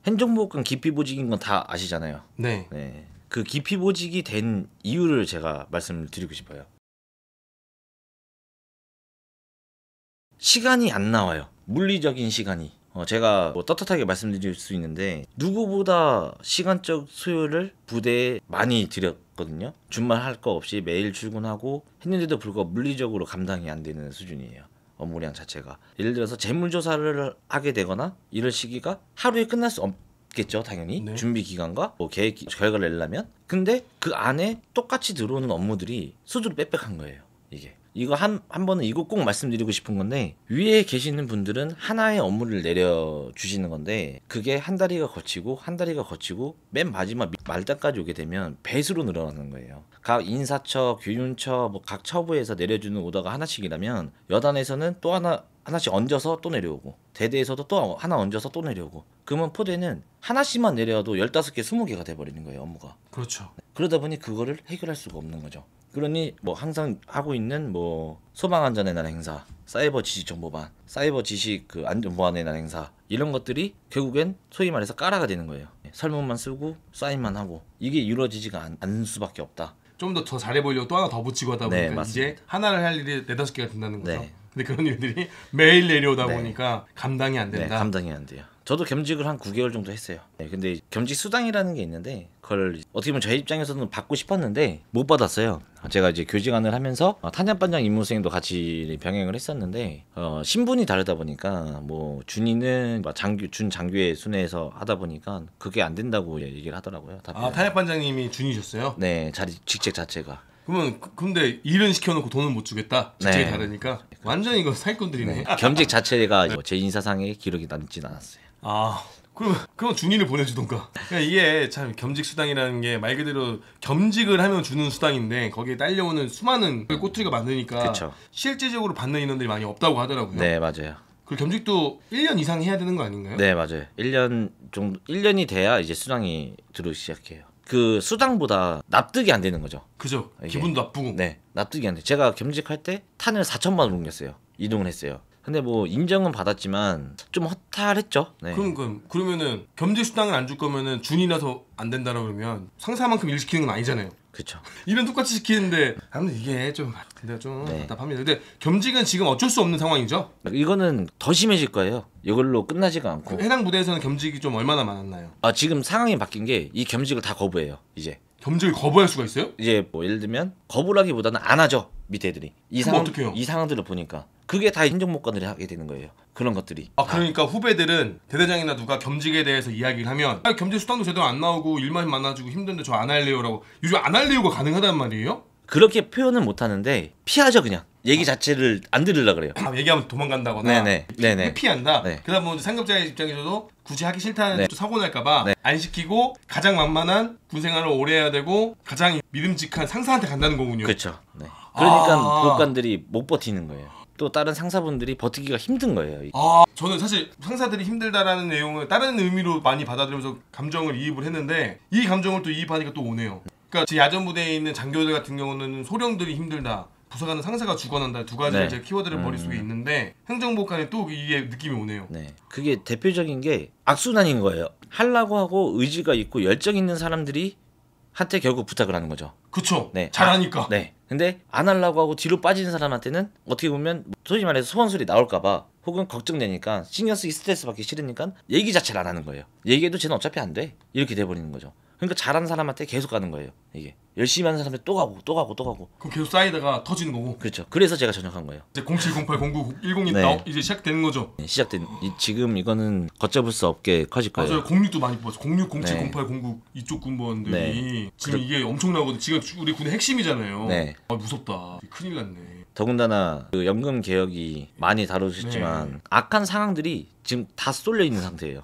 행정보호관 기피보직인 건 다 아시잖아요. 네. 네. 그 기피보직이 된 이유를 제가 말씀을 드리고 싶어요. 시간이 안 나와요. 물리적인 시간이. 제가 뭐 떳떳하게 말씀드릴 수 있는데 누구보다 시간적 소요를 부대에 많이 들였거든요. 주말 할 거 없이 매일 출근하고 했는데도 불구하고 물리적으로 감당이 안 되는 수준이에요. 업무량 자체가. 예를 들어서 재물조사를 하게 되거나 이럴 시기가 하루에 끝날 수 없겠죠. 당연히. 네. 준비 기간과 뭐 계획 결과를 내려면. 근데 그 안에 똑같이 들어오는 업무들이 수두룩 빽빽한 거예요. 이거 한 번은 이거 꼭 말씀드리고 싶은 건데, 위에 계시는 분들은 하나의 업무를 내려주시는 건데 그게 한 다리가 거치고 맨 마지막 말단까지 오게 되면 배수로 늘어나는 거예요. 각 인사처, 교윤처, 뭐 각 처부에서 내려주는 오더가 하나씩이라면 여단에서는 또 하나씩 얹어서 또 내려오고, 대대에서도 또 하나 얹어서 또 내려오고, 그러면 포대는 하나씩만 내려와도 15개, 20개가 돼버리는 거예요, 업무가. 그렇죠. 그러다 보니 그거를 해결할 수가 없는 거죠. 그러니 뭐 항상 하고 있는 뭐 소방안전의 날 행사, 사이버 지식 정보반, 사이버 지식 그 안전보안의 날 행사, 이런 것들이 결국엔 소위 말해서 까라가 되는 거예요. 설문만 쓰고 사인만 하고 이게 이루어지지가 않을 수밖에 없다. 좀 더 잘해보려고 또 하나 더 붙이고 하다 보니까 네, 이제 하나를 할 일이 4-5개가 된다는 거죠. 네. 근데 그런 일들이 매일 내려오다 네. 보니까 감당이 안 된다. 네, 감당이 안 돼요. 저도 겸직을 한 9개월 정도 했어요. 네, 근데 겸직 수당이라는 게 있는데 그걸 어떻게 보면 제 입장에서는 받고 싶었는데 못 받았어요. 제가 이제 교직원을 하면서 탄약반장 임무 수행도 같이 병행을 했었는데 신분이 다르다 보니까 뭐 준이는 준장교의 순회에서 하다 보니까 그게 안 된다고 얘기를 하더라고요. 탄약반장님이 준이셨어요? 네, 직책 자체가. 그러면 근데 일은 시켜놓고 돈은 못 주겠다. 직책이 네. 다르니까 완전 이거 사기꾼들이네. 네. 겸직 자체가 제 인사상에 기록이 남진 않았어요. 그럼 준이를 보내주던가. 그러니까 이게 참 겸직 수당이라는 게 말 그대로 겸직을 하면 주는 수당인데 거기에 딸려오는 수많은 꼬투리가 많으니까 그쵸. 실질적으로 받는 인원들이 많이 없다고 하더라고요. 네, 맞아요. 그 겸직도 1년 이상 해야 되는 거 아닌가요? 네, 맞아요. 1년이 돼야 이제 수당이 들어오기 시작해요. 그 수당보다 납득이 안 되는 거죠. 그죠. 이게. 기분도 나쁘고. 네, 납득이 안 돼. 제가 겸직할 때 탄을 4,000만 원 옮겼어요. 이동을 했어요. 근데 뭐 인정은 받았지만 좀 허탈했죠. 네. 그러면은 겸직 수당을 안 줄 거면은 준이라서 안 된다라 그러면 상사만큼 일 시키는 건 아니잖아요. 그렇죠. 일은 똑같이 시키는데 아무튼 이게 좀 네. 답답합니다. 근데 겸직은 지금 어쩔 수 없는 상황이죠. 이거는 더 심해질 거예요. 이걸로 끝나지가 않고. 해당 부대에서는 겸직이 좀 얼마나 많았나요? 지금 상황이 바뀐 게 이 겸직을 다 거부해요. 이제 겸직을 거부할 수가 있어요? 이제 뭐 예를 들면 거부라기보다는 안 하죠. 밑에 애들이 이 상황들을 보니까 그게 다 행정목관들이 하게 되는 거예요. 그런 것들이. 그러니까 후배들은 대대장이나 누가 겸직에 대해서 이야기를 하면 겸직 수당도 제대로 안 나오고 일만 많아지고 힘든데 저 안 할래요라고. 요즘 안 할래요가 가능하단 말이에요? 그렇게 표현은 못 하는데 피하죠. 그냥 얘기 자체를 안 들으려 그래요. 얘기하면 도망간다거나 네네. 회피한다. 네. 그다음 뭐 상급자의 입장에서도 굳이 하기 싫다는 네. 사고 날까봐 네. 안 시키고 가장 만만한 군 생활을 오래 해야 되고 가장 믿음직한 상사한테 간다는 거군요. 그렇죠. 네. 그러니까 보호관들이 못 버티는 거예요. 또 다른 상사분들이 버티기가 힘든 거예요. 저는 사실 상사들이 힘들다라는 내용을 다른 의미로 많이 받아들여서 감정을 이입을 했는데 이 감정을 또 이입하니까 또 오네요. 그러니까 제 야전 부대에 있는 장교들 같은 경우는 소령들이 힘들다, 부사관은 상사가 죽어난다, 두 가지를 네. 제 키워드를 머릿속에 있는데 행정복관에 또 이게 느낌이 오네요. 네. 그게 대표적인 게 악순환인 거예요. 하려고 하고 의지가 있고 열정 있는 사람들이 한테 결국 부탁을 하는 거죠. 그쵸. 네. 잘하니까. 네. 근데 안 하려고 하고 뒤로 빠지는 사람한테는 어떻게 보면 소위 말해서 소원소리 나올까봐 혹은 걱정되니까 신경 쓰기 스트레스 받기 싫으니까 얘기 자체를 안 하는 거예요. 얘기해도 쟤는 어차피 안 돼. 이렇게 돼버리는 거죠. 그러니까 잘하는 사람한테 계속 가는 거예요. 이게 열심히 하는 사람한테 또 가고. 그럼 계속 쌓이다가 터지는 거고. 그렇죠. 그래서 제가 전역한 거예요. 이제 07, 08, 09, 10이 네. 이제 시작되는 거죠. 네, 시작된 지금 이거는 걷잡을 수 없게 커질 거예요. 맞아요. 06도 많이 뽑았어. 06, 07, 네. 08, 09 이쪽 군번들이 네. 지금 이게 엄청나거든. 지금 우리 군의 핵심이잖아요. 네. 무섭다. 큰일 났네. 더군다나 그 연금 개혁이 많이 다루셨지만 네. 악한 상황들이 지금 다 쏠려 있는 상태예요.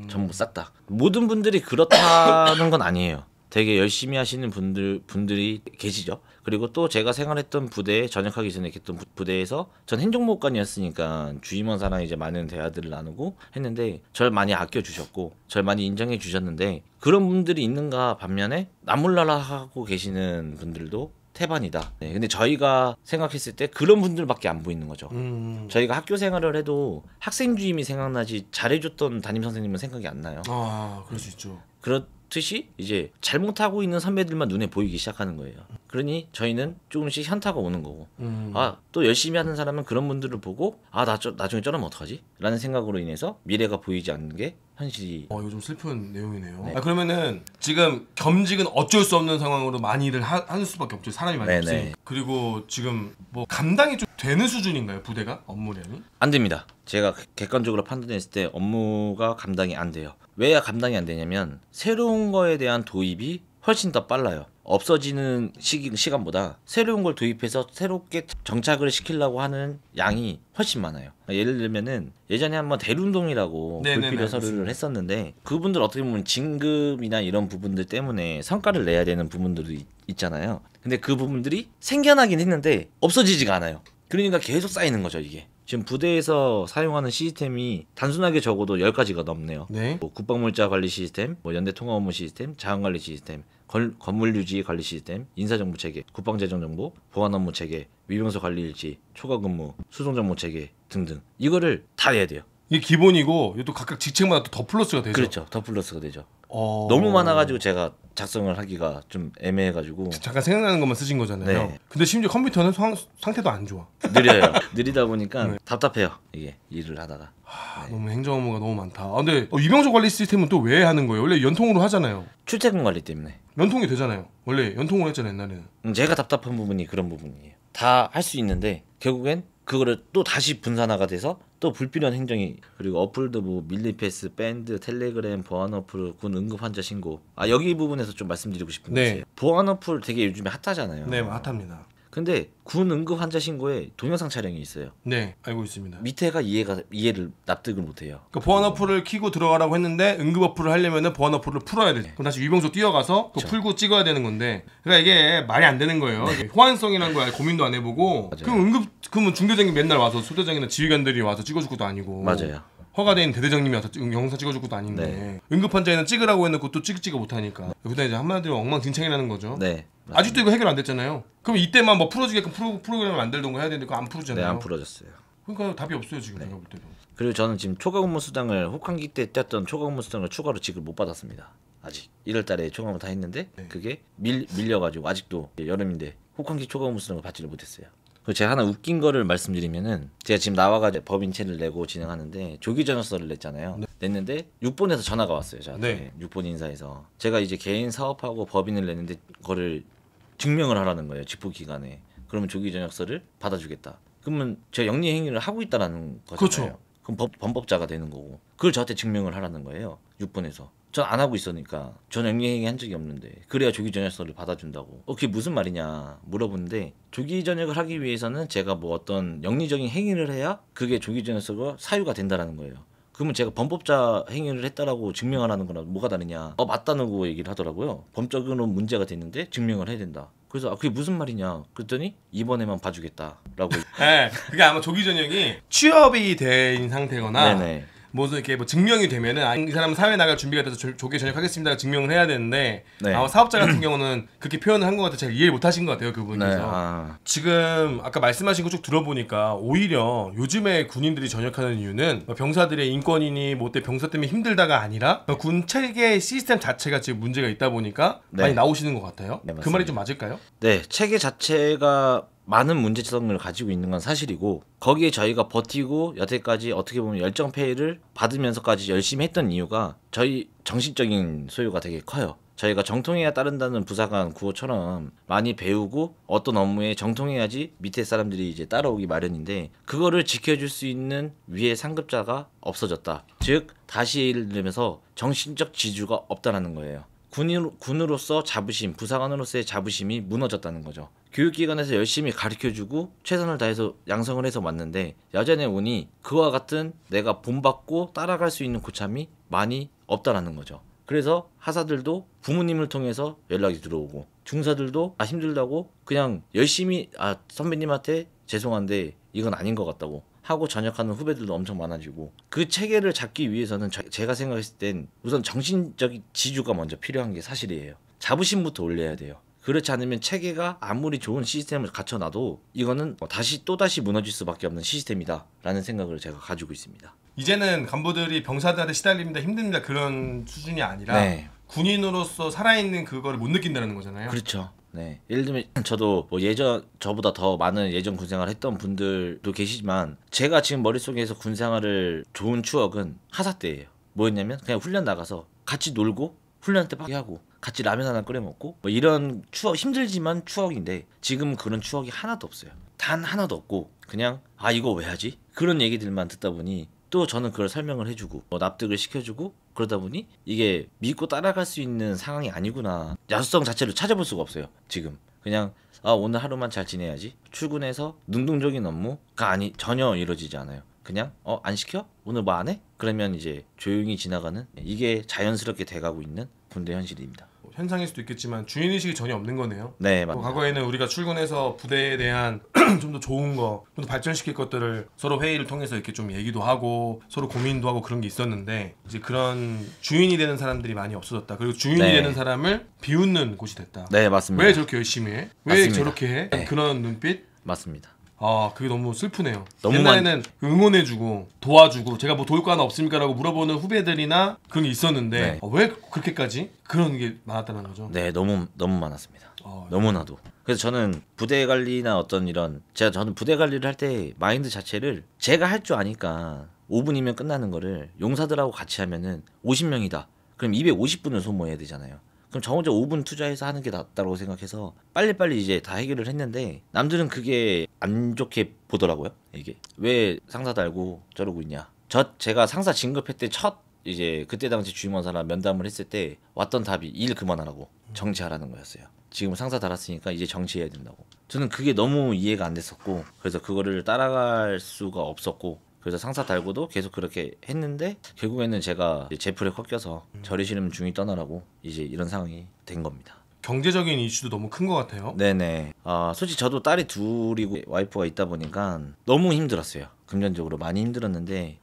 전부 싹 다. 모든 분들이 그렇다는 건 아니에요. 되게 열심히 하시는 분들이 계시죠. 그리고 또 제가 생활했던 부대에 전역하기 전에 있던 부대에서 전 행정목관이었으니까 주임원사랑 이제 많은 대화들을 나누고 했는데 절 많이 아껴주셨고 절 많이 인정해 주셨는데 그런 분들이 있는가 반면에 나몰라라 하고 계시는 분들도 태반이다. 네, 근데 저희가 생각했을 때 그런 분들밖에 안 보이는 거죠. 저희가 학교 생활을 해도 학생 주임이 생각나지 잘해줬던 담임 선생님은 생각이 안 나요. 아, 그럴 수 있죠. 그렇듯이 이제 잘못하고 있는 선배들만 눈에 보이기 시작하는 거예요. 그러니 저희는 조금씩 현타가 오는 거고, 아, 또 열심히 하는 사람은 그런 분들을 보고, 아, 나중에 저러면 어떡하지? 라는 생각으로 인해서 미래가 보이지 않는 게 현실이. 이거 좀 슬픈 내용이네요. 네. 그러면은 지금 겸직은 어쩔 수 없는 상황으로 많이 일을 하는 수밖에 없죠. 사람이 많이 네네. 없으니. 그리고 지금 뭐 감당이 좀 되는 수준인가요? 부대가 업무량이? 안 됩니다. 제가 객관적으로 판단했을 때 업무가 감당이 안 돼요. 왜 감당이 안 되냐면 새로운 거에 대한 도입이 훨씬 더 빨라요. 없어지는 시간보다 새로운 걸 도입해서 새롭게 정착을 시키려고 하는 양이 훨씬 많아요. 예를 들면은 예전에 한번 대륜동이라고 불필요 서류를 했었는데 그분들 어떻게 보면 진급이나 이런 부분들 때문에 성과를 내야 되는 부분들도 있잖아요. 근데 그 부분들이 생겨나긴 했는데 없어지지가 않아요. 그러니까 계속 쌓이는 거죠, 이게. 지금 부대에서 사용하는 시스템이 단순하게 적어도 10가지가 넘네요. 네. 뭐 국방물자 관리 시스템, 뭐 연대 통합 업무 시스템, 자원관리 시스템, 건물 유지 관리 시스템, 인사정보 체계, 국방재정정보, 보안 업무 체계, 위병소 관리 일지, 초과근무, 수송정보 체계 등등. 이거를 다 해야 돼요. 이게 기본이고 이게 또 각각 직책마다 또 더 플러스가 되죠. 그렇죠. 더 플러스가 되죠. 너무 많아가지고 제가 작성을 하기가 좀 애매해가지고 잠깐 생각나는 것만 쓰신 거잖아요. 네. 근데 심지어 컴퓨터는 상태도 안 좋아. 느려요. 느리다 보니까 답답해요. 이게 일을 하다가. 너무 행정 업무가 너무 많다. 근데 위병소 관리 시스템은 또 왜 하는 거예요? 원래 연통으로 하잖아요. 출퇴근 관리 때문에. 연통이 되잖아요. 원래 연통으로 했잖아요, 옛날에는. 제가 답답한 부분이 그런 부분이에요. 다 할 수 있는데 결국엔 그거를 또 다시 분산화가 돼서 또 불필요한 행정이, 그리고 어플도 뭐 밀리패스, 밴드, 텔레그램, 보안 어플, 군 응급 환자 신고. 여기 부분에서 좀 말씀드리고 싶은 게 있어요. 보안 어플 되게 요즘에 핫하잖아요. 네, 핫합니다. 근데 군 응급 환자 신고에 동영상 촬영이 있어요. 네, 알고 있습니다. 밑에가 이해를 납득을 못해요. 그러니까 보안 어플을 키고 들어가라고 했는데 응급 어플을 하려면은 보안 어플을 풀어야 돼. 그럼 다시 위병소 뛰어가서 또 풀고 찍어야 되는 건데, 그러니까 이게 말이 안 되는 거예요. 호환성이라는 거야 고민도 안 해보고. 그럼 중대장님 맨날 와서 소대장이나 지휘관들이 와서 찍어줄 것도 아니고. 맞아요. 허가된 대대장님이 와서 영상 찍어줄 것도 아닌데. 네. 응급 환자에는 찍으라고 해놓고 또 찍지가 못하니까. 그다음 이제 한마디로 엉망진창이라는 거죠. 네. 아직도 이거 해결 안 됐잖아요. 그럼 이때만 뭐 풀어주게끔 프로그램을 만들던가 해야 되는데 그거 안 풀어주잖아요. 네, 안 풀어졌어요. 그러니까 답이 없어요 지금 내가 볼 때도. 그리고 저는 지금 초과근무 수당을 혹한기 때 뗐던 초과근무 수당을 추가로 지급을 못 받았습니다. 아직 1월달에 초과근무 다 했는데 그게 밀려가지고 아직도 여름인데 혹한기 초과근무 수당을 받지를 못했어요. 그리고 제가 하나 웃긴 거를 말씀드리면은, 제가 지금 나와가지고 법인체를 내고 진행하는데 조기 전역서를 냈잖아요. 냈는데 6번에서 전화가 왔어요. 저한테 6번 인사에서 제가 이제 개인 사업하고 법인을 냈는데 그거를 증명을 하라는 거예요. 집포기간에. 그러면 조기 전역서를 받아주겠다. 그러면 제가 영리 행위를 하고 있다라는 거잖아요. 그렇죠. 그럼 범법자가 되는 거고, 그걸 저한테 증명을 하라는 거예요. 6번에서. 전 안 하고 있으니까, 전 영리 행위 한 적이 없는데 그래야 조기 전역서를 받아준다고. 그게 무슨 말이냐 물어보는데, 조기 전역을 하기 위해서는 제가 뭐 어떤 영리적인 행위를 해야 그게 조기 전역서가 사유가 된다라는 거예요. 그러면 제가 범법자 행위를 했다라고 증명하라는 거랑 뭐가 다르냐. 맞다는 거 얘기를 하더라고요. 범적으로 문제가 됐는데 증명을 해야 된다. 그래서 그게 무슨 말이냐 그랬더니 이번에만 봐주겠다라고. 네, 그게 아마 조기 전역이 취업이 된 상태거나 네네. 뭐 이렇게 뭐 증명이 되면은 이 사람은 사회 나갈 준비가 돼서 조기 전역하겠습니다 증명을 해야 되는데, 네. 아마 사업자 같은 경우는 그렇게 표현을 한 것 같아요. 제가 이해를 못 하신 것 같아요 그분께서. 네. 지금 아까 말씀하신 거 쭉 들어보니까 오히려 요즘에 군인들이 전역하는 이유는 병사들의 인권이니 뭐 때 병사 때문에 힘들다가 아니라 군 체계 시스템 자체가 지금 문제가 있다 보니까 많이 나오시는 것 같아요. 네, 그 말이 좀 맞을까요? 네, 체계 자체가 많은 문제점을 가지고 있는 건 사실이고, 거기에 저희가 버티고 여태까지 어떻게 보면 열정페이를 받으면서까지 열심히 했던 이유가 저희 정신적인 소요가 되게 커요. 저희가 정통해야 따른다는 부사관 구호처럼 많이 배우고 어떤 업무에 정통해야지 밑에 사람들이 이제 따라오기 마련인데, 그거를 지켜줄 수 있는 위에 상급자가 없어졌다. 즉 다시 예를 들면서 정신적 지주가 없다라는 거예요. 군으로서 자부심, 부사관으로서의 자부심이 무너졌다는 거죠. 교육기관에서 열심히 가르쳐주고 최선을 다해서 양성을 해서 왔는데, 야전에 오니 그와 같은 내가 본받고 따라갈 수 있는 고참이 많이 없다라는 거죠. 그래서 하사들도 부모님을 통해서 연락이 들어오고, 중사들도 힘들다고 그냥 열심히 선배님한테 죄송한데 이건 아닌 것 같다고 하고 전역하는 후배들도 엄청 많아지고, 그 체계를 잡기 위해서는 제가 생각했을 땐 우선 정신적인 지주가 먼저 필요한 게 사실이에요. 자부심부터 올려야 돼요. 그렇지 않으면 체계가 아무리 좋은 시스템을 갖춰놔도 이거는 다시 또다시 무너질 수밖에 없는 시스템이다라는 생각을 제가 가지고 있습니다. 이제는 간부들이 병사들한테 시달립니다, 힘듭니다 그런 수준이 아니라 네. 군인으로서 살아있는 그거를 못 느낀다는 거잖아요. 그렇죠. 네. 예를 들면 저도 뭐 저보다 더 많은 예전 군생활 했던 분들도 계시지만 제가 지금 머릿속에서 군생활을 좋은 추억은 하사 때예요. 뭐였냐면 그냥 훈련 나가서 같이 놀고 훈련 때 하고 같이 라면 하나 끓여 먹고 뭐 이런 추억, 힘들지만 추억인데 지금 그런 추억이 하나도 없어요. 단 하나도 없고 그냥 아 이거 왜 하지? 그런 얘기들만 듣다 보니 또 저는 그걸 설명을 해주고 뭐 납득을 시켜주고 그러다 보니 이게 믿고 따라갈 수 있는 상황이 아니구나. 야수성 자체를 찾아볼 수가 없어요. 지금 그냥 아 오늘 하루만 잘 지내야지. 출근해서 능동적인 업무가 전혀 이루어지지 않아요. 그냥 안 시켜? 오늘 뭐 안 해? 그러면 이제 조용히 지나가는 이게 자연스럽게 돼가고 있는 군대 현실입니다. 현상일 수도 있겠지만 주인의식이 전혀 없는 거네요. 네, 맞습니다. 과거에는 우리가 출근해서 부대에 대한 좀 더 좋은 거, 좀 더 발전시킬 것들을 서로 회의를 통해서 이렇게 좀 얘기도 하고 서로 고민도 하고 그런 게 있었는데 이제 그런 주인이 되는 사람들이 많이 없어졌다. 그리고 주인이 네. 되는 사람을 비웃는 곳이 됐다. 네, 맞습니다. 왜 저렇게 열심히 해? 왜 맞습니다. 저렇게 해? 네. 그런 눈빛? 맞습니다. 아 그게 너무 슬프네요. 너무 옛날에는 응원해주고 도와주고 제가 뭐 도울 거 하나 없습니까? 라고 물어보는 후배들이나 그런 게 있었는데 네. 왜 그렇게까지 그런 게 많았다는 거죠. 네, 너무 많았습니다. 아, 너무나도. 그래서 저는 부대 관리나 어떤 이런 저는 부대 관리를 할 때 마인드 자체를 제가 할 줄 아니까 5분이면 끝나는 거를 용사들하고 같이 하면은 50명이다. 그럼 250분을 소모해야 되잖아요. 그럼 저 혼자 5분 투자해서 하는 게 낫다고 생각해서 빨리빨리 이제 다 해결을 했는데 남들은 그게 안 좋게 보더라고요. 이게 왜 상사 달고 저러고 있냐. 제가 상사 진급할 때 이제 그때 당시 주임원 사람 면담을 했을 때 왔던 답이 일 그만하라고 정치하라는 거였어요. 지금 상사 달았으니까 이제 정치해야 된다고. 저는 그게 너무 이해가 안 됐었고 그래서 그거를 따라갈 수가 없었고 그래서 상사 달고도 계속 그렇게 했는데 결국에는 제가 제풀에 꺾여서 저리 싫으면 중이 떠나라고 이제 이런 상황이 된 겁니다. 경제적인 이슈도 너무 큰 것 같아요. 네네. 솔직히 저도 딸이 둘이고 와이프가 있다 보니까 너무 힘들었어요. 금전적으로 많이 힘들었는데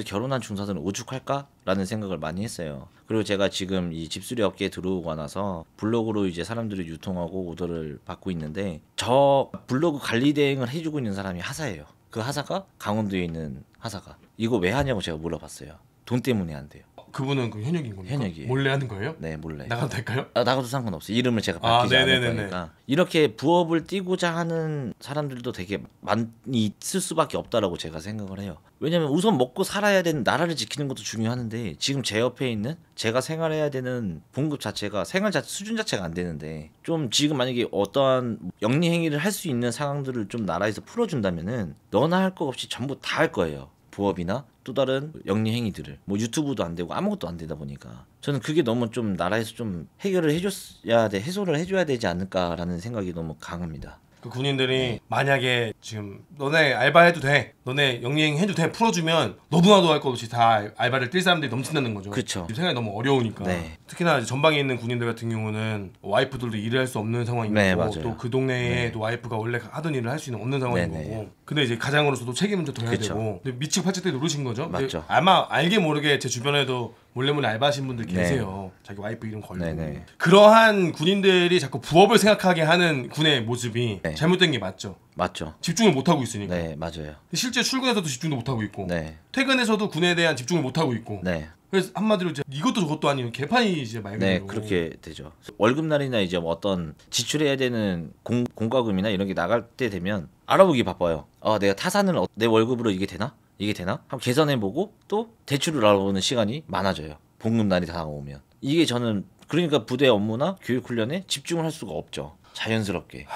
결혼한 중사들은 오죽할까라는 생각을 많이 했어요. 그리고 제가 지금 이 집수리 업계에 들어오고 나서 블로그로 이제 사람들이 유통하고 오더를 받고 있는데 저 블로그 관리 대행을 해주고 있는 사람이 하사예요. 그 하사가 강원도에 있는 하사가 이거 왜 하냐고 제가 물어봤어요. 돈 때문에 안 돼요. 그분은 그 현역인 겁니까? 현역이에요. 몰래 하는 거예요? 네, 몰래. 나가도 될까요? 나가도 상관없어요. 이름을 제가 바뀌지 않을 네네네네. 거니까. 이렇게 부업을 띄고자 하는 사람들도 되게 많이 있을 수밖에 없다라고 제가 생각을 해요. 왜냐면 우선 먹고 살아야 되는 나라를 지키는 것도 중요하는데 지금 제 옆에 있는 제가 생활해야 되는 봉급 자체가 수준 자체가 안 되는데 좀 지금 만약에 어떠한 영리 행위를 할 수 있는 상황들을 좀 나라에서 풀어준다면은 너나 할 거 없이 전부 다 할 거예요. 부업이나 또 다른 영리 행위들을 뭐 유튜브도 안 되고 아무것도 안 되다 보니까 저는 그게 너무 좀 나라에서 좀 해결을 해소를 해줘야 되지 않을까라는 생각이 너무 강합니다. 그 군인들이 만약에 지금 너네 알바해도 돼, 너네 영리행 해도 돼 풀어주면 너도나도 할 것 없이 다 알바를 뛸 사람들이 넘친다는 거죠. 그쵸. 지금 생각이 너무 어려우니까. 네. 특히나 이제 전방에 있는 군인들 같은 경우는 와이프들도 일을 할 수 없는 상황인 네, 거고 맞아요. 또 그 동네에 네. 또 와이프가 원래 하던 일을 할 수 있는 없는 상황인 네, 네. 거고. 근데 이제 가장으로서도 책임을 좀 져야 그쵸. 되고. 근데 미치고 팔찌 누르신 거죠? 맞죠. 근데 아마 알게 모르게 제 주변에도 몰래 알바하신 분들 계세요. 자기 와이프 이름 걸고. 네네. 그러한 군인들이 자꾸 부업을 생각하게 하는 군의 모습이 네. 잘못된 게 맞죠. 맞죠. 집중을 못 하고 있으니까. 네, 맞아요. 실제 출근해서도 집중도 못 하고 있고. 네. 퇴근해서도 군에 대한 집중을 못 하고 있고. 네. 그래서 한마디로 이제 이것도 저것도 아닌 개판이 이제 말 그대로. 네, 그렇게 되죠. 월급날이나 이제 뭐 어떤 지출해야 되는 공과금이나 이런 게 나갈 때 되면 알아보기 바빠요. 내가 타산을 내 월급으로 이게 되나? 한번 계산해보고 또 대출을 알아보는 시간이 많아져요. 봉급날이 다가오면. 이게 저는 그러니까 부대 업무나 교육 훈련에 집중을 할 수가 없죠. 자연스럽게.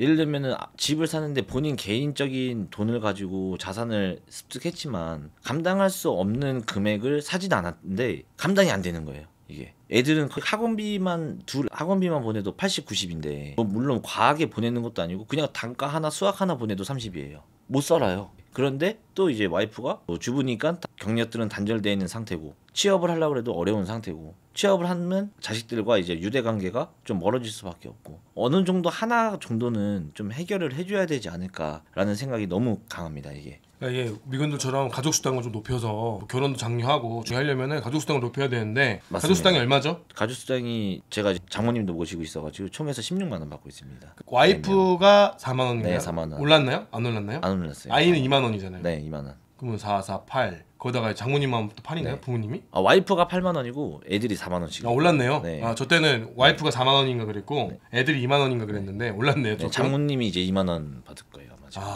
예를 들면은 집을 사는데 본인 개인적인 돈을 가지고 자산을 습득했지만 감당할 수 없는 금액을 사진 않았는데 감당이 안 되는 거예요. 이게 애들은 학원비만 보내도 80, 90인데 물론 과하게 보내는 것도 아니고 그냥 단과 하나 수학 하나 보내도 30이에요. 못 살아요. 그런데 또 이제 와이프가 주부니까 경력들은 단절되어 있는 상태고 취업을 하려고 해도 어려운 상태고 취업을 하면 자식들과 이제 유대 관계가 좀 멀어질 수밖에 없고 어느 정도 하나 정도는 좀 해결을 해줘야 되지 않을까라는 생각이 너무 강합니다. 이게 그러니까 이게 미군들처럼 가족 수당을 좀 높여서 뭐 결혼도 장려하고 하려면은 가족 수당을 높여야 되는데 맞습니다. 가족 수당이 얼마죠? 가족수당이 제가 장모님도 모시고 있어가지고 총에서 16만 원 받고 있습니다. 와이프가 4만 원인가요? 네, 4만 원. 올랐나요? 안 올랐나요? 안 올랐어요. 아이는 2만 원이잖아요. 네, 2만 원. 그러면 4, 4, 8. 거기다가 장모님만 또 8인가요? 네. 부모님이? 와이프가 8만 원이고 애들이 4만 원씩. 아, 올랐네요. 네. 아, 저 때는 와이프가 4만 원인가 그랬고 애들이 2만 원인가 그랬는데 올랐네요. 네, 조금. 장모님이 이제 2만 원 받을 거예요. 아마 지금.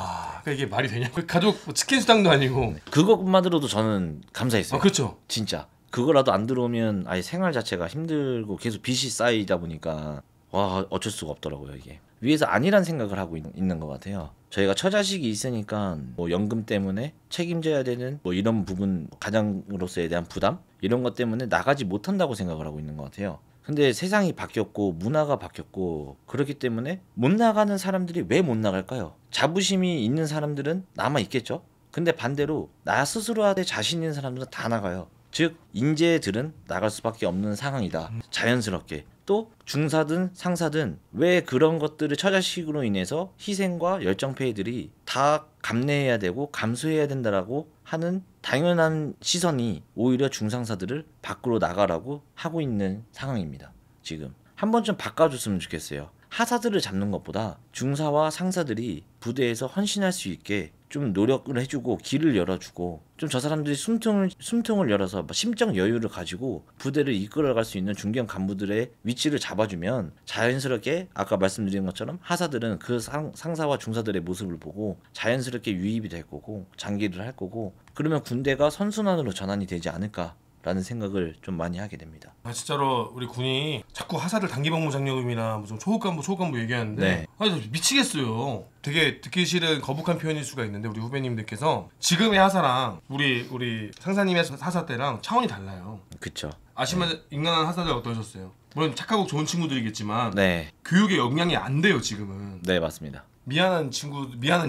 그러니까 이게 말이 되냐? 그 가족 뭐 치킨 수당도 아니고. 그것만으로도 저는 감사했어요. 아, 그렇죠. 진짜. 그거라도 안 들어오면 아예 생활 자체가 힘들고 계속 빚이 쌓이다 보니까 와 어쩔 수가 없더라고요 이게. 위에서 아니란 생각을 하고 있는 것 같아요. 저희가 처자식이 있으니까 뭐 연금 때문에 책임져야 되는 뭐 이런 부분 가장으로서에 대한 부담 이런 것 때문에 나가지 못한다고 생각을 하고 있는 것 같아요. 근데 세상이 바뀌었고 문화가 바뀌었고 그렇기 때문에 못 나가는 사람들이 왜 못 나갈까요? 자부심이 있는 사람들은 남아 있겠죠. 근데 반대로 나 스스로한테 자신 있는 사람들은 다 나가요. 즉 인재들은 나갈 수밖에 없는 상황이다. 자연스럽게. 또 중사든 상사든 왜 그런 것들을 처자식으로 인해서 희생과 열정페이들이 다 감내해야 되고 감수해야 된다라고 하는 당연한 시선이 오히려 중상사들을 밖으로 나가라고 하고 있는 상황입니다. 지금 한 번쯤 바꿔줬으면 좋겠어요. 하사들을 잡는 것보다 중사와 상사들이 부대에서 헌신할 수 있게 좀 노력을 해주고 길을 열어주고 좀 저 사람들이 숨통을 열어서 심적 여유를 가지고 부대를 이끌어갈 수 있는 중견 간부들의 위치를 잡아주면 자연스럽게 아까 말씀드린 것처럼 하사들은 그 상사와 중사들의 모습을 보고 자연스럽게 유입이 될 거고 장기를 할 거고 그러면 군대가 선순환으로 전환이 되지 않을까 라는 생각을 좀 많이 하게 됩니다. 진짜로 우리 군이 자꾸 하사들 단기복무 장려금이나 무슨 초급간부 얘기하는데 네. 미치겠어요. 되게 듣기 싫은 거북한 표현일 수가 있는데 우리 후배님들께서 지금의 하사랑 우리 상사님의 하사 때랑 차원이 달라요. 그쵸. 아시면 인간한 하사들 어떠셨어요? 물론 착하고 좋은 친구들이겠지만 네. 교육에 영향이 안 돼요 지금은. 네 맞습니다. 미안한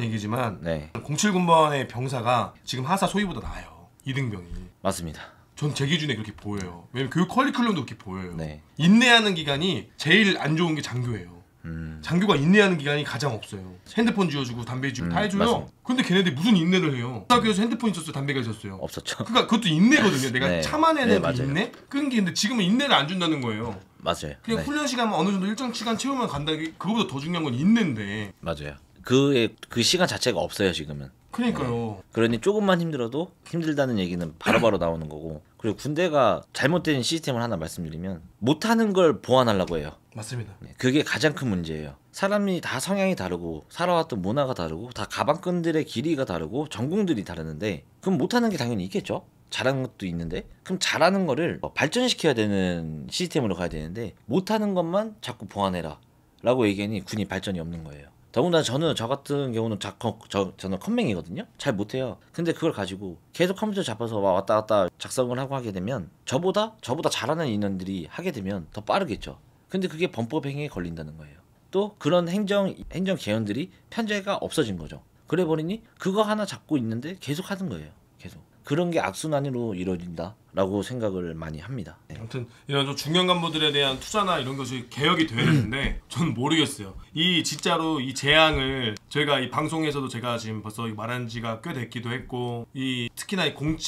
얘기지만 네 07군번의 병사가 지금 하사 소위보다 나아요. 이등병이. 맞습니다. 전 제 기준에 그렇게 보여요. 왜냐면 교육 커리큘럼도 그렇게 보여요. 네. 인내하는 기간이 제일 안 좋은 게 장교예요. 장교가 인내하는 기간이 가장 없어요. 핸드폰 쥐어주고 담배 쥐고 다 해줘요. 맞습니다. 근데 걔네들이 무슨 인내를 해요? 학교에서 핸드폰 있었어요? 담배가 있었어요? 없었죠. 그러니까 그것도 인내거든요. 내가 네. 참아내는 네, 그 맞아요. 인내? 끈기인데 지금은 인내를 안 준다는 거예요. 맞아요. 그냥 네. 훈련 시간만 어느 정도 일정 시간 채우면 간다는 게 그거보다 더 중요한 건 인내인데. 맞아요. 그 시간 자체가 없어요 지금은. 그러니까요. 그러니 조금만 힘들어도 힘들다는 얘기는 바로바로 나오는 거고 그리고 군대가 잘못된 시스템을 하나 말씀드리면 못하는 걸 보완하려고 해요. 맞습니다. 그게 가장 큰 문제예요. 사람이 다 성향이 다르고 살아왔던 문화가 다르고 다 가방끈들의 길이가 다르고 전공들이 다르는데 그럼 못하는 게 당연히 있겠죠. 잘하는 것도 있는데 그럼 잘하는 거를 발전시켜야 되는 시스템으로 가야 되는데 못하는 것만 자꾸 보완해라 라고 얘기하니 군이 발전이 없는 거예요. 더군다나 저 같은 경우는 저는 컴맹이거든요. 잘 못해요. 근데 그걸 가지고 계속 컴퓨터 잡아서 왔다 갔다 작성을 하고 하게 되면 저보다 잘하는 인원들이 하게 되면 더 빠르겠죠. 근데 그게 범법 행위에 걸린다는 거예요. 또 그런 행정 개헌들이 편제가 없어진 거죠. 그래 버리니 그거 하나 잡고 있는데 계속 하는 거예요. 계속. 그런 게 악순환으로 이루어진다라고 생각을 많이 합니다. 네. 아무튼 이런 좀 중견 간부들에 대한 투자나 이런 것이 개혁이 돼야 되는데 저는 모르겠어요. 이 진짜로 이 재앙을 저희가 이 방송에서도 제가 지금 벌써 말한 지가 꽤 됐기도 했고 이 특히나 이 06,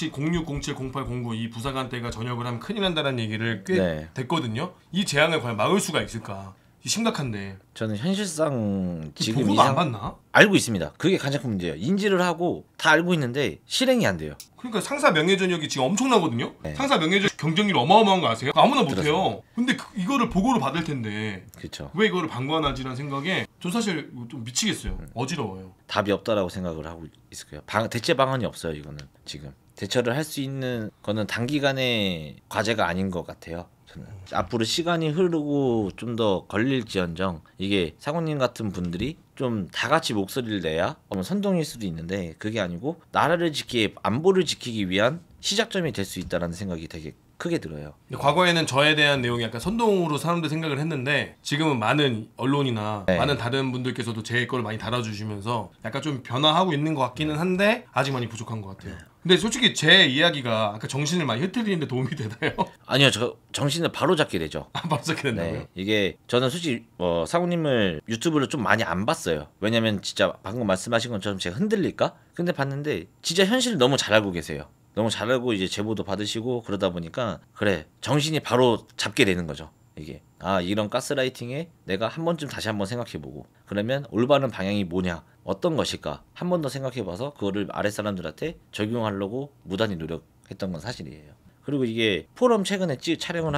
07, 08, 09 이 부사관대가 전역을 하면 큰일 난다는 얘기를 꽤 네. 됐거든요. 이 재앙을 과연 막을 수가 있을까? 심각한데. 저는 현실상 지금 보고가 안 받나? 알고 있습니다. 그게 가장 큰 문제예요. 인지를 하고 다 알고 있는데 실행이 안 돼요. 그러니까 상사 명예전역이 지금 엄청나거든요. 네. 상사 명예전역 경쟁률 어마어마한 거 아세요? 아무나 못해요. 들었어요. 근데 이거를 보고를 받을 텐데 그렇죠. 왜 이거를 방관하지라는 생각에 전 사실 좀 미치겠어요. 어지러워요. 답이 없다라고 생각을 하고 있을 거예요. 대체 방안이 없어요. 이거는 지금 대처를 할 수 있는 거는 단기간의 과제가 아닌 것 같아요. 저는 앞으로 시간이 흐르고 좀 더 걸릴지언정 이게 사관님 같은 분들이 좀 다 같이 목소리를 내야 선동일 수도 있는데 그게 아니고 나라를 지키기 안보를 지키기 위한 시작점이 될 수 있다라는 생각이 되게 크게 들어요. 근데 과거에는 저에 대한 내용이 약간 선동으로 사람들 생각을 했는데 지금은 많은 언론이나 네. 많은 다른 분들께서도 제 걸 많이 달아주시면서 약간 좀 변화하고 있는 것 같기는 한데 아직 많이 부족한 것 같아요. 근데 솔직히 제 이야기가 아까 정신을 많이 흐트리는데 도움이 되나요? 아니요, 저 정신을 바로 잡게 되죠. 바로 잡게 된다고요? 네, 이게 저는 솔직히 상우님을 유튜브를 좀 많이 안 봤어요. 왜냐면 진짜 방금 말씀하신 것처럼 제가 흔들릴까? 근데 봤는데 진짜 현실을 너무 잘 알고 계세요. 너무 잘 알고 이제 제보도 받으시고 그러다 보니까 그래 정신이 바로 잡게 되는 거죠. 이게 이런 가스라이팅에 내가 한 번쯤 다시 한번 생각해보고 그러면 올바른 방향이 뭐냐 어떤 것일까 한 번 더 생각해봐서 그거를 아랫사람들한테 적용하려고 무단히 노력했던 건 사실이에요. 그리고 이게 포럼 최근에 촬영을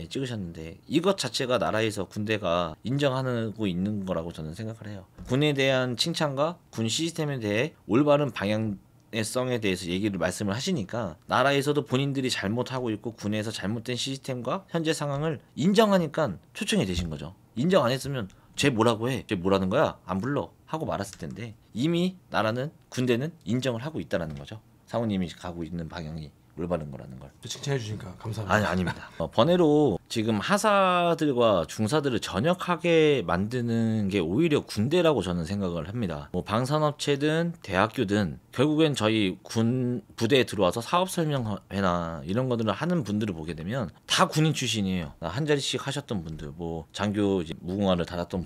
찍으셨는데 이것 자체가 나라에서 군대가 인정하고 있는 거라고 저는 생각을 해요. 군에 대한 칭찬과 군 시스템에 대해 올바른 방향성에 대해서 말씀을 하시니까 나라에서도 본인들이 잘못하고 있고 군에서 잘못된 시스템과 현재 상황을 인정하니까 초청이 되신 거죠. 인정 안 했으면 쟤 뭐라고 해? 쟤 뭐라는 거야? 안 불러 하고 말았을 텐데 이미 나라는 군대는 인정을 하고 있다는 거죠. 상우님이 가고 있는 방향이 올바른 거라는 걸. 칭찬해 주시니까 감사합니다. 아닙니다. 번외로 지금 하사들과 중사들을 전역하게 만드는 게 오히려 군대라고 저는 생각을 합니다. 뭐 방산업체든 대학교든 결국엔 저희 군 부대에 들어와서 사업 설명회나 이런 거들을 하는 분들을 보게 되면 다 군인 출신이에요. 한 자리씩 하셨던 분들, 뭐 장교 이제 무궁화를 달았던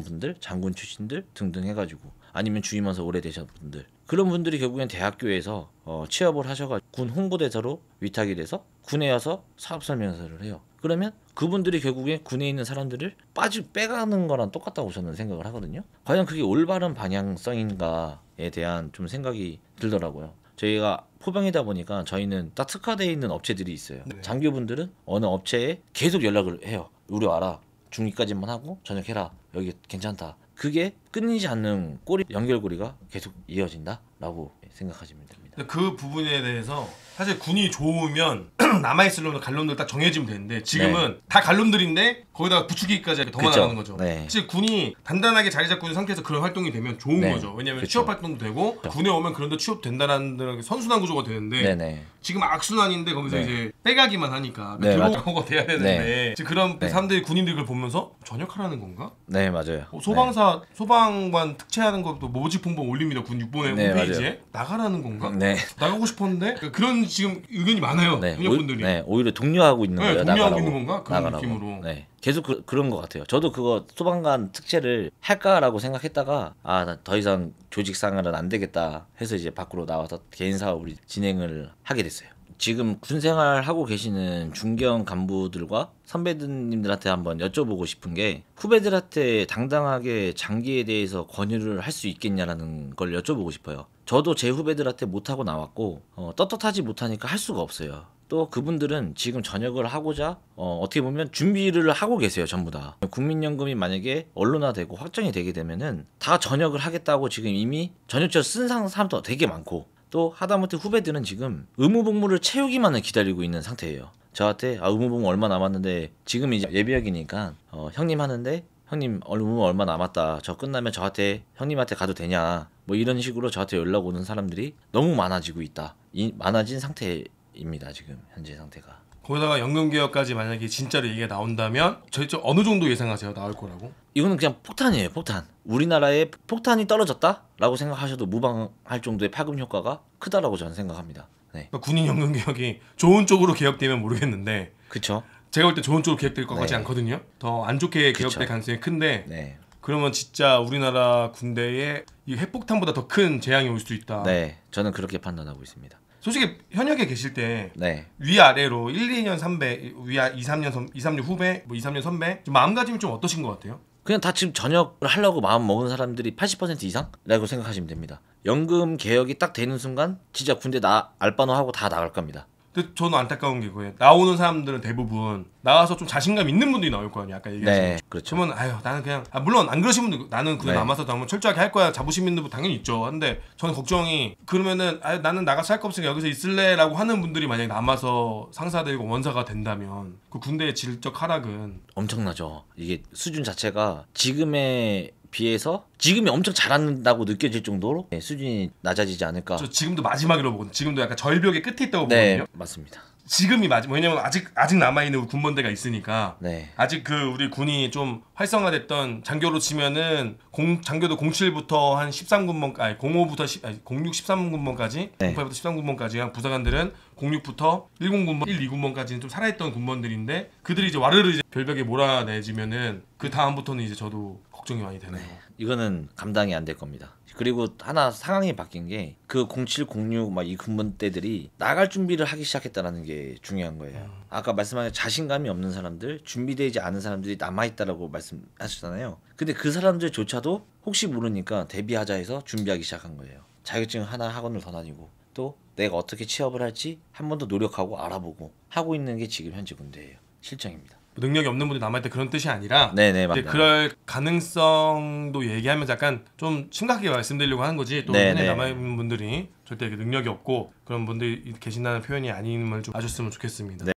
분들, 장군 출신들 등등 해가지고 아니면 주임원사 오래되셨던 분들 그런 분들이 결국엔 대학교에서 취업을 하셔가지고 군 홍보대사로 위탁이 돼서 군에 와서 사업 설명서를 해요. 그러면 그분들이 결국에 군에 있는 사람들을 빼가는 거랑 똑같다고 저는 생각을 하거든요. 과연 그게 올바른 방향성인가에 대한 좀 생각이 들더라고요. 저희가 포병이다 보니까 저희는 딱 특화되어 있는 업체들이 있어요. 네. 장교분들은 어느 업체에 계속 연락을 해요. 우리 와라. 중위까지만 하고 전역해라. 여기 괜찮다. 그게 끊이지 않는 연결고리가 계속 이어진다라고 생각하시면 됩니다. 그 부분에 대해서 사실 군이 좋으면 남아있을 놈들 갈론들 딱 정해지면 되는데 지금은 다 갈론들인데 거기다가 부추기기까지 더 많아가는 거죠. 네. 사실 군이 단단하게 자리 잡고 있는 상태에서 그런 활동이 되면 좋은 네. 거죠. 왜냐면 그쵸. 취업 활동도 되고 군에 오면 그런데 취업된다는 선순환 구조가 되는데 네네. 지금 악순환인데 거기서 네. 이제 빼가기만 하니까 네, 들어오고 돼야 되는데 네. 지금 그런 네. 사람들이 군인들 그걸 보면서 전역하라는 건가? 네 맞아요. 소방관 특채하는 것도 모집 홍보 올립니다. 군 6번의 네, 홈페이지에 나가라는 건가? 네. 나가고 싶었는데 그런 지금 의견이 많아요. 네. 군역분들이. 오히려 독려하고 있는 네, 거예요. 독려하고 나가라고. 있는 건가? 그런 나가라고. 느낌으로. 네. 계속 그런 것 같아요. 저도 그거 소방관 특채를 할까라고 생각했다가 나 더 이상 조직상으로는 안 되겠다 해서 이제 밖으로 나와서 개인 사업을 진행을 하게 됐어요. 지금 군 생활하고 계시는 중경 간부들과 선배님들한테 한번 여쭤보고 싶은 게 후배들한테 당당하게 장기에 대해서 권유를 할 수 있겠냐라는 걸 여쭤보고 싶어요. 저도 제 후배들한테 못하고 나왔고 떳떳하지 못하니까 할 수가 없어요. 또 그분들은 지금 전역을 하고자 어떻게 보면 준비를 하고 계세요. 전부 다 국민연금이 만약에 언론화되고 확정이 되게 되면은 다 전역을 하겠다고 지금 이미 전역처를 쓴 사람도 되게 많고 또 하다못해 후배들은 지금 의무복무를 채우기만을 기다리고 있는 상태예요. 저한테 의무복무 얼마 남았는데 지금 이제 예비역이니까 형님 하는데 형님 의무 얼마 남았다. 저 끝나면 저한테 형님한테 가도 되냐 뭐 이런 식으로 저한테 연락 오는 사람들이 너무 많아지고 있다. 많아진 상태입니다. 지금 현재 상태가. 거기다가 연금개혁까지 만약에 진짜로 얘기가 나온다면 저희 좀 어느 정도 예상하세요? 나올 거라고? 이거는 그냥 폭탄이에요. 폭탄. 우리나라에 폭탄이 떨어졌다라고 생각하셔도 무방할 정도의 파급 효과가 크다라고 저는 생각합니다. 네. 그러니까 군인 연금개혁이 좋은 쪽으로 개혁되면 모르겠는데 그쵸? 제가 볼 때 좋은 쪽으로 개혁될 것 같지 네. 않거든요. 더 안 좋게 개혁될 그쵸. 가능성이 큰데 네. 그러면 진짜 우리나라 군대에 이 핵폭탄보다 더 큰 재앙이 올 수도 있다. 네. 저는 그렇게 판단하고 있습니다. 솔직히 현역에 계실 때 네. 위아래로 1, 2년 선배, 2, 3년 후배, 뭐 2, 3년 선배 마음가짐이 좀 어떠신 것 같아요? 그냥 다 지금 전역을 하려고 마음 먹은 사람들이 80% 이상이라고 생각하시면 됩니다. 연금 개혁이 딱 되는 순간 진짜 군대 알바노 하고 다 나갈 겁니다. 근데 저는 안타까운 게 그거예요. 나오는 사람들은 대부분 나와서 좀 자신감 있는 분들이 나올 거 아니에요. 아까 얘기하신 네, 거. 그렇죠. 그러면 나는 그냥 물론 안 그러신 분들 나는 그냥 네. 남아서 한번 철저하게 할 거야. 자부심 있는 분 당연히 있죠. 근데 저는 걱정이 그러면은 나는 나가서 할 거 없으니까 여기서 있을래라고 하는 분들이 만약에 남아서 상사들고 원사가 된다면 그 군대의 질적 하락은 엄청나죠. 이게 수준 자체가 지금에 비해서 지금이 엄청 잘한다고 느껴질 정도로 수준이 낮아지지 않을까. 저 지금도 마지막이라고 보거든요. 지금도 약간 절벽의 끝에 있다고 네, 보거든요. 맞습니다. 지금이 맞. 왜냐면 아직 남아 있는 군번대가 있으니까. 네. 아직 그 우리 군이 좀 활성화됐던 장교로 치면은 장교도 07부터 한 13군번, 아니 05부터 06, 13군번까지, 네. 08부터 13군번까지 부사관들은 06부터 10군번, 1, 2군번까지는 좀 살아있던 군번들인데 그들이 이제 와르르 이제 별벽에 몰아내지면은 그 다음부터는 이제 저도 걱정이 많이 되네요. 이거는 감당이 안 될 겁니다. 그리고 하나 상황이 바뀐 게 그 07, 06 막 이 군번대들이 나갈 준비를 하기 시작했다라는 게 중요한 거예요. 아까 말씀하신 자신감이 없는 사람들, 준비되지 않은 사람들이 남아있다라고 말씀하셨잖아요. 근데 그 사람들조차도 혹시 모르니까 대비하자 해서 준비하기 시작한 거예요. 자격증 하나 학원을 더 다니고 또 내가 어떻게 취업을 할지 한 번 더 노력하고 알아보고 하고 있는 게 지금 현재 군대예요. 실정입니다. 능력이 없는 분들이 남아있다 그런 뜻이 아니라 네네 이제 맞습니다. 그럴 가능성도 얘기하면서 약간 좀 심각하게 말씀드리려고 하는 거지. 또 네네. 현재 남아있는 분들이 절대 능력이 없고 그런 분들이 계신다는 표현이 아님을 좀 아셨으면 좋겠습니다. 네.